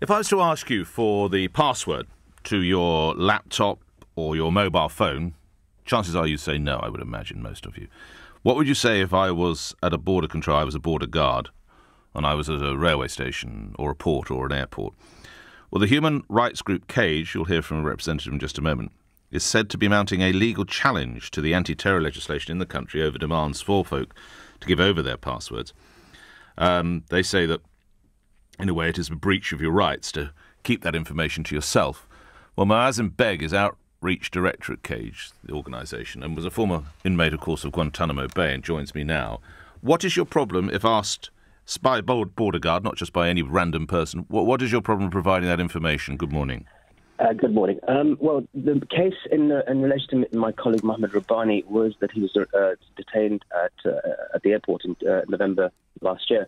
If I was to ask you for the password to your laptop or your mobile phone, chances are you'd say no, I would imagine, most of you. What would you say if I was at a border control, I was a border guard, and I was at a railway station or a port or an airport? Well, the human rights group Cage, you'll hear from a representative in just a moment, is said to be mounting a legal challenge to the anti-terror legislation in the country over demands for folk to give over their passwords. They say that, in a way, it is a breach of your rights to keep that information to yourself. Well, Moazzam Begg is Outreach Director at Cage, the organisation, and was a former inmate, of course, of Guantanamo Bay and joins me now. What is your problem, if asked by a border guard, not just by any random person, what is your problem providing that information? Good morning. Good morning. Well, the case in relation to my colleague Muhammad Rabbani was that he was detained at the airport in November last year.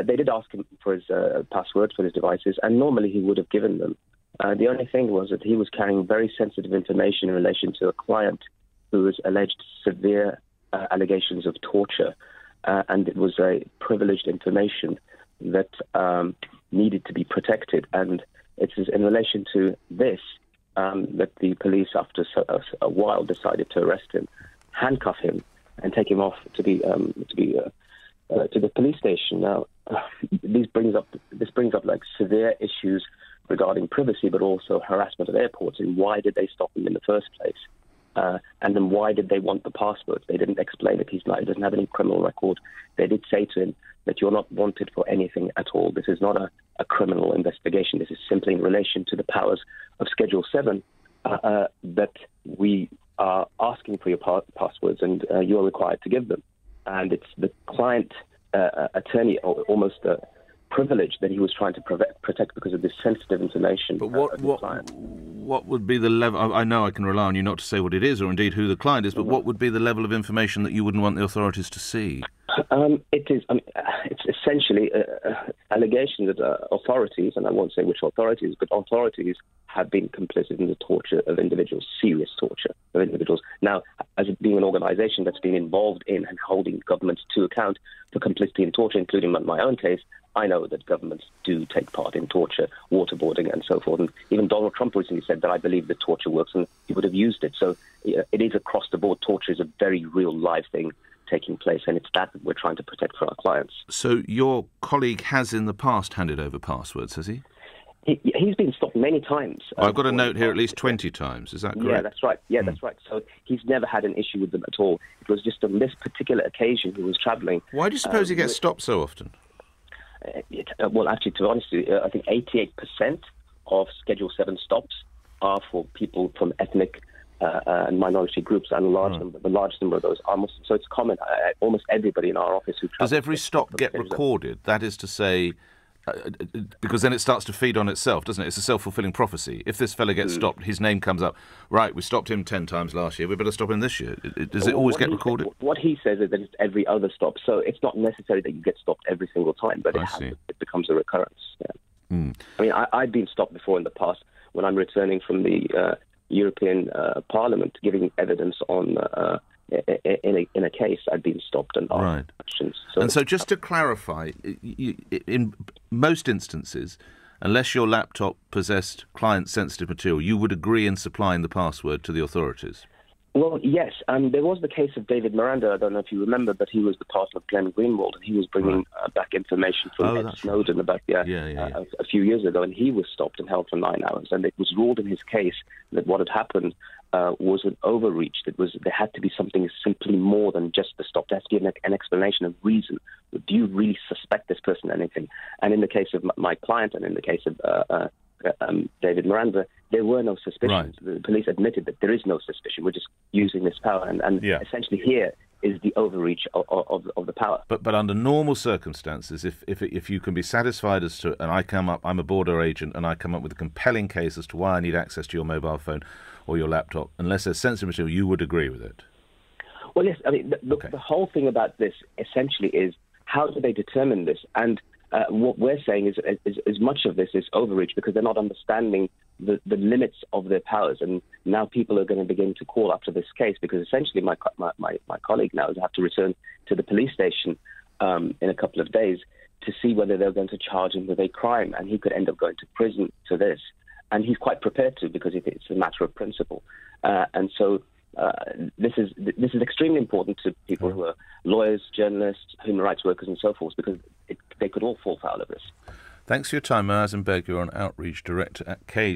They did ask him for his passwords for his devices, and normally he would have given them. The only thing was that he was carrying very sensitive information in relation to a client who was alleged severe allegations of torture, and it was a privileged information that needed to be protected. And it's in relation to this that the police, after a while, decided to arrest him, handcuff him, and take him off to the police station. Now, this brings up like severe issues regarding privacy, but also harassment at airports. And why did they stop him in the first place? And then why did they want the passwords? They didn't explain it. He doesn't have any criminal record. They did say to him that you're not wanted for anything at all. This is not a criminal investigation. This is simply in relation to the powers of Schedule 7 that we are asking for your passwords, and you're required to give them. And it's the client attorney, almost a privilege that he was trying to protect because of this sensitive information. But what would be the level? I know I can rely on you not to say what it is or indeed who the client is, but what would be the level of information that you wouldn't want the authorities to see? It's essentially allegations that authorities, and I won't say which authorities, but authorities have been complicit in the torture of individuals, serious torture of individuals. Now, as being an organisation that's been involved in and holding governments to account for complicity in torture, including my own case, I know that governments do take part in torture, waterboarding and so forth. And even Donald Trump recently said that I believe that torture works and he would have used it. So it is across the board. Torture is a very real live thing taking place, and it's that we're trying to protect for our clients. So your colleague has in the past handed over passwords, has he? He's been stopped many times. I've got a note here at least 20 times. Is that correct? Yeah, that's right. That's right. So he's never had an issue with them at all. It was just on this particular occasion he was travelling. Why do you suppose he gets stopped so often? Well, actually, to be honest with you, I think 88% of Schedule 7 stops are for people from ethnic and minority groups, and the largest number of those are Muslim. So it's common. Almost everybody in our office who travels... Does every stop get recorded? That is to say... because then it starts to feed on itself, doesn't it? It's a self-fulfilling prophecy. If this fella gets stopped, his name comes up. Right, we stopped him 10 times last year. We better stop him this year. Does it always get recorded? What he says is that it's every other stop. So it's not necessary that you get stopped every single time, but it becomes a recurrence. Yeah. I mean, I've been stopped before in the past when I'm returning from the European Parliament, giving evidence on in a case. I'd been stopped and asked questions. So just to clarify, in most instances, unless your laptop possessed client-sensitive material, you would agree in supplying the password to the authorities? Well, yes. There was the case of David Miranda. I don't know if you remember, but he was the partner of Glenn Greenwald, and he was bringing back information from Ed Snowden about a few years ago, and he was stopped and held for 9 hours. And it was ruled in his case that what had happened was an overreach. There had to be something simply more than just the stop. There has to be an explanation, a reason. Do you really suspect this person of anything? And in the case of my client, and in the case of David Miranda, there were no suspicions. The police admitted that there is no suspicion. We're just using this power, and essentially here is the overreach of the power. But under normal circumstances, if you can be satisfied as to, and I'm a border agent, and I come up with a compelling case as to why I need access to your mobile phone or your laptop, unless there's sensitive material, you would agree with it? Well, yes. I mean, the whole thing about this essentially is how do they determine this? And what we're saying is much of this is overreach because they're not understanding the limits of their powers. And now people are going to begin to call after this case because essentially my colleague now has to return to the police station in a couple of days to see whether they're going to charge him with a crime, and he could end up going to prison for this. And he's quite prepared to, because it's a matter of principle. And so this is extremely important to people who are lawyers, journalists, human rights workers, and so forth, because they could all fall foul of this. Thanks for your time, Moazzam Begg. You're an outreach director at Cage.